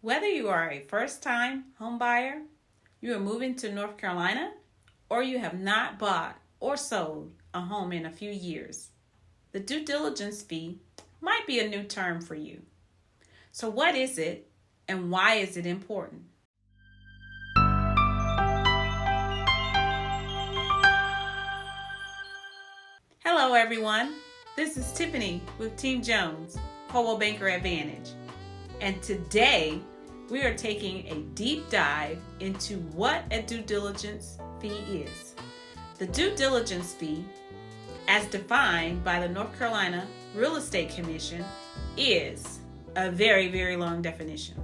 Whether you are a first-time home buyer, you are moving to North Carolina, or you have not bought or sold a home in a few years, the due diligence fee might be a new term for you. So what is it and why is it important? Hello everyone, this is Tiffany with Team Jones, Coldwell Banker Advantage. And today we are taking a deep dive into what a due diligence fee is. The due diligence fee, as defined by the North Carolina Real Estate Commission, is a very, very long definition.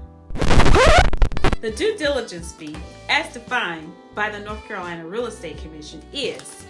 The due diligence fee, as defined by the North Carolina Real Estate Commission, is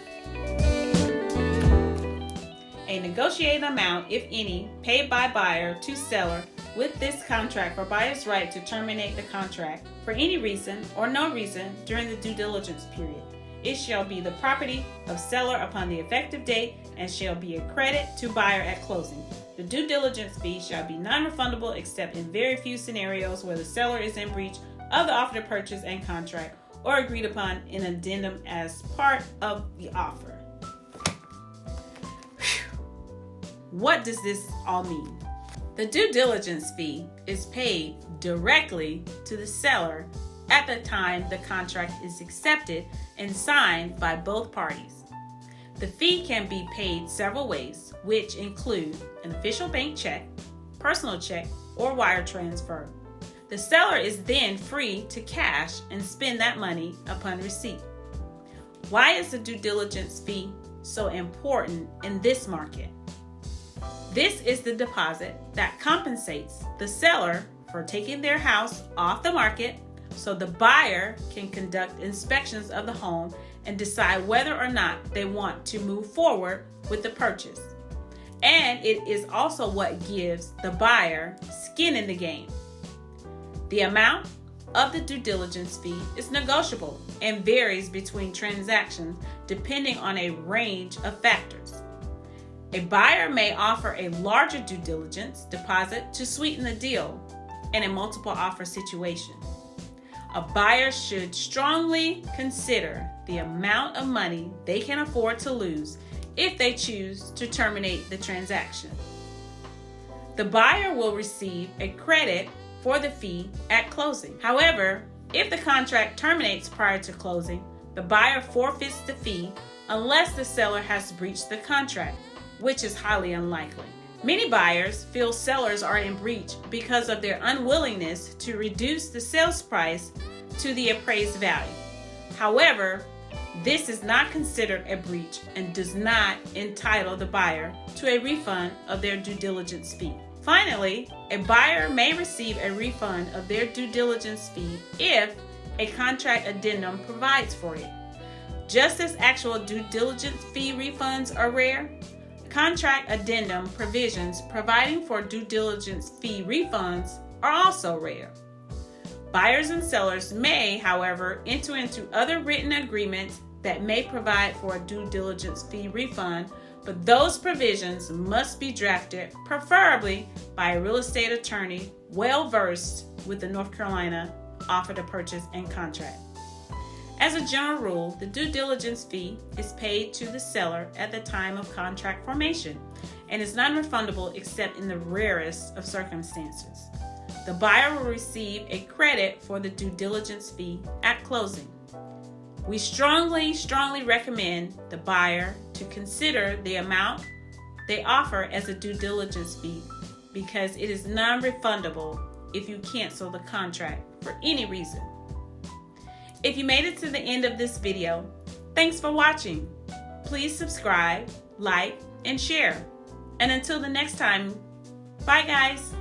a negotiated amount, if any, paid by buyer to seller with this contract for buyer's right to terminate the contract for any reason or no reason during the due diligence period. It shall be the property of seller upon the effective date and shall be a credit to buyer at closing. The due diligence fee shall be non-refundable except in very few scenarios where the seller is in breach of the offer to purchase and contract or agreed upon in addendum as part of the offer. What does this all mean? The due diligence fee is paid directly to the seller at the time the contract is accepted and signed by both parties. The fee can be paid several ways, which include an official bank check, personal check, or wire transfer. The seller is then free to cash and spend that money upon receipt. Why is the due diligence fee so important in this market? This is the deposit that compensates the seller for taking their house off the market so the buyer can conduct inspections of the home and decide whether or not they want to move forward with the purchase. And it is also what gives the buyer skin in the game. The amount of the due diligence fee is negotiable and varies between transactions depending on a range of factors. A buyer may offer a larger due diligence deposit to sweeten the deal in a multiple offer situation. A buyer should strongly consider the amount of money they can afford to lose if they choose to terminate the transaction. The buyer will receive a credit for the fee at closing. However, if the contract terminates prior to closing, the buyer forfeits the fee unless the seller has breached the contract, which is highly unlikely. Many buyers feel sellers are in breach because of their unwillingness to reduce the sales price to the appraised value. However, this is not considered a breach and does not entitle the buyer to a refund of their due diligence fee. Finally, a buyer may receive a refund of their due diligence fee if a contract addendum provides for it. Just as actual due diligence fee refunds are rare, contract addendum provisions providing for due diligence fee refunds are also rare. Buyers and sellers may, however, enter into other written agreements that may provide for a due diligence fee refund, but those provisions must be drafted, preferably by a real estate attorney well versed with the North Carolina offer to purchase and contract. As a general rule, the due diligence fee is paid to the seller at the time of contract formation and is non-refundable except in the rarest of circumstances. The buyer will receive a credit for the due diligence fee at closing. We strongly recommend the buyer to consider the amount they offer as a due diligence fee because it is non-refundable if you cancel the contract for any reason. If you made it to the end of this video, thanks for watching. Please subscribe, like, and share. And until the next time, bye guys.